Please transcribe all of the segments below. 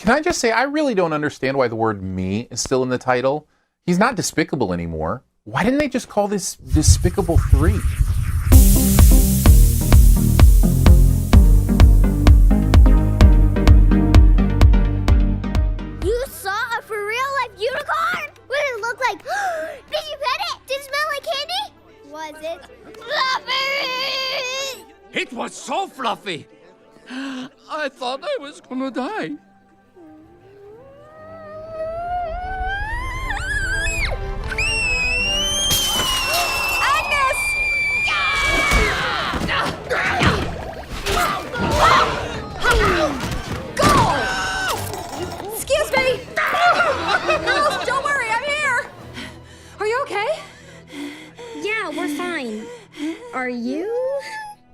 Can I just say, I really don't understand why the word me is still in the title. He's not despicable anymore. Why didn't they just call this Despicable 3? You saw a for real life unicorn? What did it look like? Did you pet it? Did it smell like candy? Was it fluffy? It was so fluffy. I thought I was gonna die. Excuse me! Girls, don't worry, I'm here! Are you okay? Yeah, we're fine. Are you?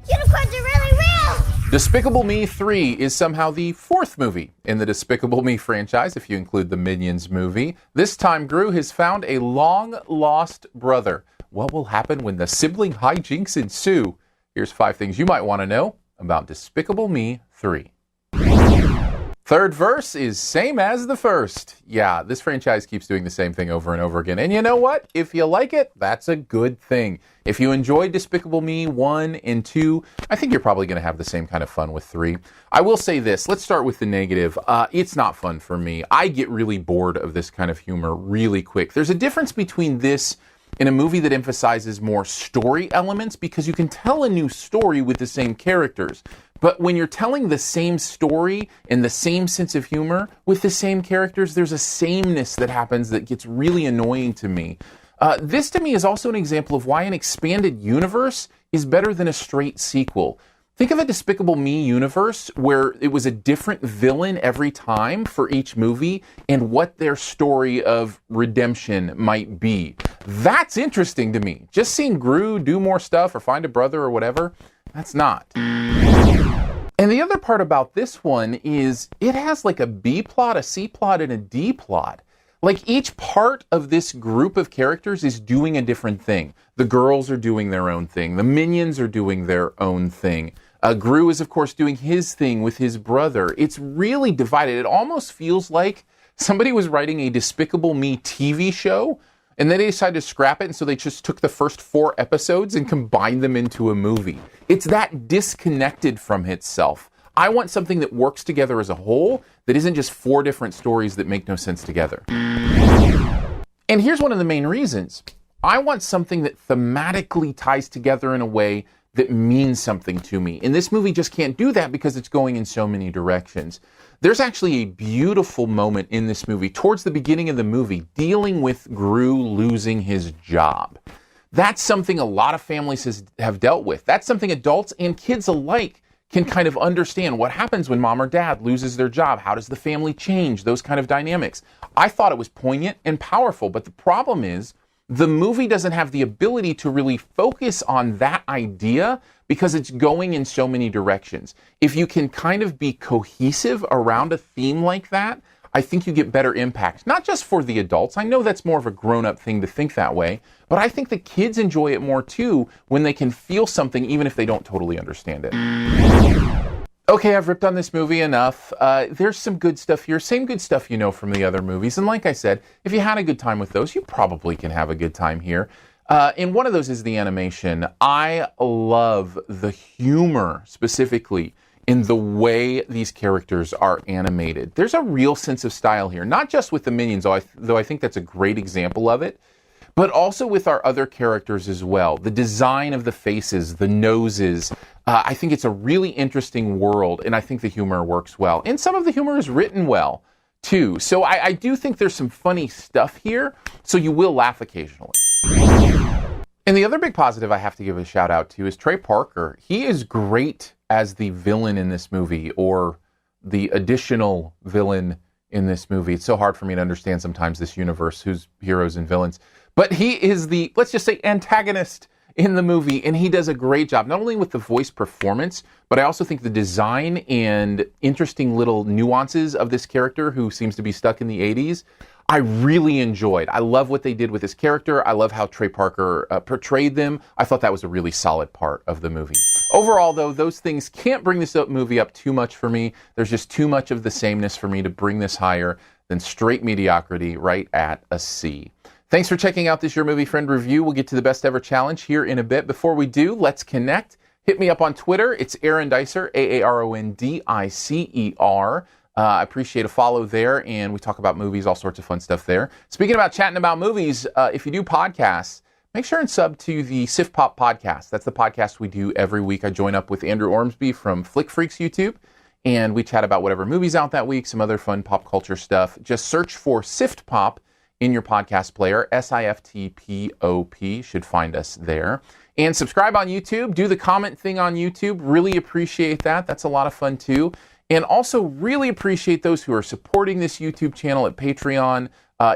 Unicorns are really real! Despicable Me 3 is somehow the fourth movie in the Despicable Me franchise, if you include the Minions movie. This time, Gru has found a long-lost brother. What will happen when the sibling hijinks ensue? Here's 5 things you might want to know about Despicable Me 3. Third verse is same as the first. Yeah, this franchise keeps doing the same thing over and over again. And you know what? If you like it, that's a good thing. If you enjoyed Despicable Me 1 and 2, I think you're probably going to have the same kind of fun with 3. I will say this. Let's start with the negative. It's not fun for me. I get really bored of this kind of humor really quick. There's a difference between this and a movie that emphasizes more story elements, because you can tell a new story with the same characters. But when you're telling the same story and the same sense of humor with the same characters, there's a sameness that happens that gets really annoying to me. This to me is also an example of why an expanded universe is better than a straight sequel. Think of a Despicable Me universe where it was a different villain every time for each movie and what their story of redemption might be. That's interesting to me. Just seeing Gru do more stuff or find a brother or whatever, that's not. And the other part about this one is it has like a B plot, a C plot, and a D plot. Like each part of this group of characters is doing a different thing. The girls are doing their own thing. The Minions are doing their own thing. Gru is, of course, doing his thing with his brother. It's really divided. It almost feels like somebody was writing a Despicable Me TV show, and then they decided to scrap it, and so they just took the first 4 episodes and combined them into a movie. It's that disconnected from itself. I want something that works together as a whole, that isn't just 4 different stories that make no sense together. And here's one of the main reasons. I want something that thematically ties together in a way that means something to me. And this movie just can't do that because it's going in so many directions. There's actually a beautiful moment in this movie, towards the beginning of the movie, dealing with Gru losing his job. That's something a lot of families have dealt with. That's something adults and kids alike can kind of understand. What happens when mom or dad loses their job? How does the family change? Those kind of dynamics. I thought it was poignant and powerful, but the problem is the movie doesn't have the ability to really focus on that idea because it's going in so many directions. If you can kind of be cohesive around a theme like that, I think you get better impact. Not just for the adults. I know that's more of a grown-up thing to think that way, but I think the kids enjoy it more too when they can feel something even if they don't totally understand it. Okay, I've ripped on this movie enough. There's some good stuff here, same good stuff you know from the other movies. And like I said, if you had a good time with those, you probably can have a good time here. And one of those is the animation. I love the humor, specifically, in the way these characters are animated. There's a real sense of style here, not just with the Minions, though I think that's a great example of it, but also with our other characters as well. The design of the faces, the noses, I think it's a really interesting world, and I think the humor works well. And some of the humor is written well, too. So I do think there's some funny stuff here, so you will laugh occasionally. And the other big positive I have to give a shout out to is Trey Parker. He is great as the villain in this movie, or the additional villain in this movie. It's so hard for me to understand sometimes this universe, who's heroes and villains. But he is the, let's just say, antagonist in the movie, and he does a great job, not only with the voice performance, but I also think the design and interesting little nuances of this character who seems to be stuck in the 80s, I really enjoyed. I love what they did with his character. I love how Trey Parker portrayed them. I thought that was a really solid part of the movie. Overall, though, those things can't bring this movie up too much for me. There's just too much of the sameness for me to bring this higher than straight mediocrity, right at a C. Thanks for checking out this Your Movie Friend review. We'll get to the Best Ever Challenge here in a bit. Before we do, let's connect. Hit me up on Twitter. It's Aaron Dicer, Aarondicer. I appreciate a follow there, and we talk about movies, all sorts of fun stuff there. Speaking about chatting about movies, if you do podcasts, make sure and sub to the SiftPop podcast. That's the podcast we do every week. I join up with Andrew Ormsby from Flick Freaks YouTube, and we chat about whatever movie's out that week, some other fun pop culture stuff. Just search for SiftPop in your podcast player. SiftPop should find us there. And subscribe on YouTube. Do the comment thing on YouTube. Really appreciate that. That's a lot of fun too. And also really appreciate those who are supporting this YouTube channel at Patreon.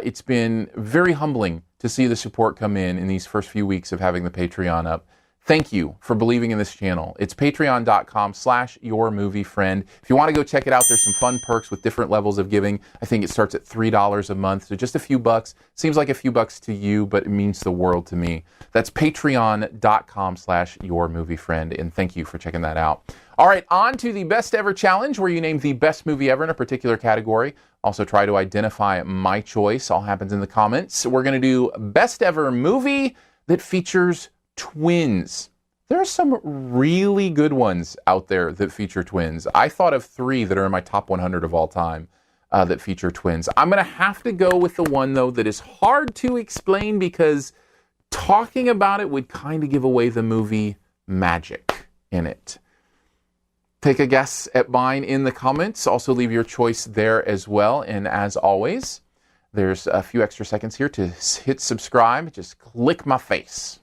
It's been very humbling to see the support come in these first few weeks of having the Patreon up. Thank you for believing in this channel. It's patreon.com/yourmoviefriend. If you want to go check it out, there's some fun perks with different levels of giving. I think it starts at $3 a month, so just a few bucks. Seems like a few bucks to you, but it means the world to me. That's patreon.com/yourmoviefriend, and thank you for checking that out. All right, on to the Best Ever Challenge, where you name the best movie ever in a particular category. Also try to identify my choice. All happens in the comments. We're going to do Best Ever Movie that features twins. There are some really good ones out there that feature twins. I thought of 3 that are in my top 100 of all time that feature twins. I'm going to have to go with the one, though, that is hard to explain because talking about it would kind of give away the movie magic in it. Take a guess at mine in the comments. Also leave your choice there as well. And as always, there's a few extra seconds here to hit subscribe. Just click my face.